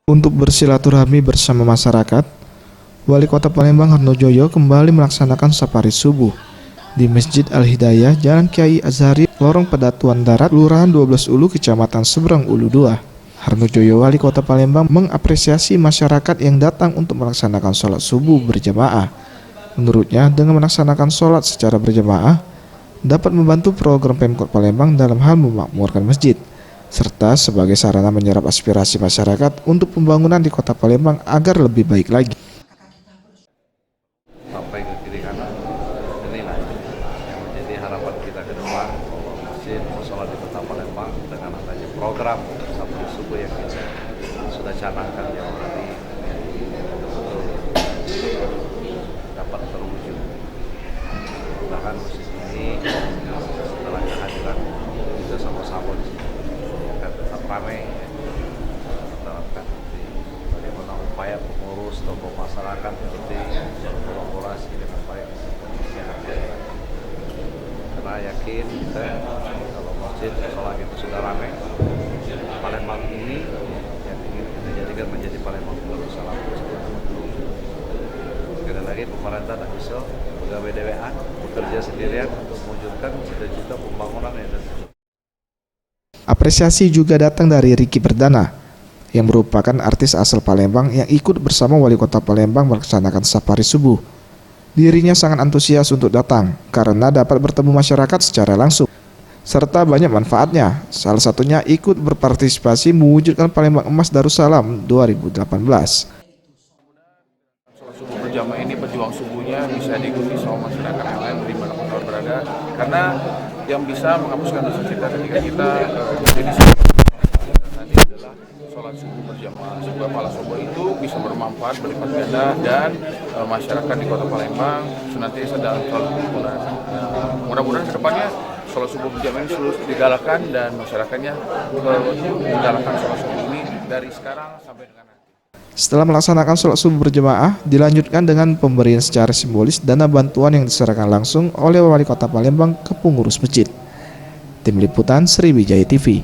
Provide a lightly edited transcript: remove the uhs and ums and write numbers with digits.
Untuk bersilaturahmi bersama masyarakat, Wali Kota Palembang Harnojoyo kembali melaksanakan safari subuh di Masjid Al-Hidayah, Jalan Kiai Azhari, Lorong Pedatuan Darat, Kelurahan 12 Ulu, Kecamatan Seberang Ulu 2. Harnojoyo, Wali Kota Palembang, mengapresiasi masyarakat yang datang untuk melaksanakan sholat subuh berjamaah. Menurutnya, dengan melaksanakan sholat secara berjamaah, dapat membantu program Pemkot Palembang dalam hal memakmurkan masjid, serta sebagai sarana menyerap aspirasi masyarakat untuk pembangunan di Kota Palembang agar lebih baik lagi. Sampai ke kiri kanan, inilah yang menjadi harapan kita ke depan, masjid sholat di Kota Palembang dengan adanya program safari subuh yang kita sudah canangkan jauh hari betul-betul dapat terwujud. Bahkan masjid ini setelah kehadiran kita sama-sama di sini akan tetap ramai, dalamkan bagaimana upaya pengurus tokoh masyarakat seperti berkolaborasi dengan baik karena yakin kita kalau masjid sholat itu sudah ramai, Palembang ini yang ingin kita jadikan menjadi Palembang Darussalam. Sekali lagi pemerintah tak bisa pegawai bekerja sendirian untuk mewujudkan cita-cita pembangunan yang terwujud. Apresiasi juga datang dari Ricky Perdana, yang merupakan artis asal Palembang yang ikut bersama Wali Kota Palembang melaksanakan safari subuh. Dirinya sangat antusias untuk datang karena dapat bertemu masyarakat secara langsung, serta banyak manfaatnya. Salah satunya ikut berpartisipasi mewujudkan Palembang Emas Darussalam 2018. Sholat subuh berjamaah ini pejuang subuhnya bisa diikuti sama masyarakat yang lain di mana pun berada, karena yang bisa menghapuskan dosa kita ketika kita menjadi tadi adalah sholat subuh berjamaah. Sebab sholat subuh itu bisa bermanfaat berlipat ganda dan masyarakat di Kota Palembang senantiasa dalam selalu kerukunan. Mudah-mudahan kedepannya sholat subuh berjamaah ini terus digalakkan dan masyarakatnya menggalakkan sholat subuh ini dari sekarang sampai dengan nanti. Setelah melaksanakan sholat subuh berjamaah, dilanjutkan dengan pemberian secara simbolis dana bantuan yang diserahkan langsung oleh Wali Kota Palembang ke pengurus masjid. Tim Liputan Sriwijaya TV.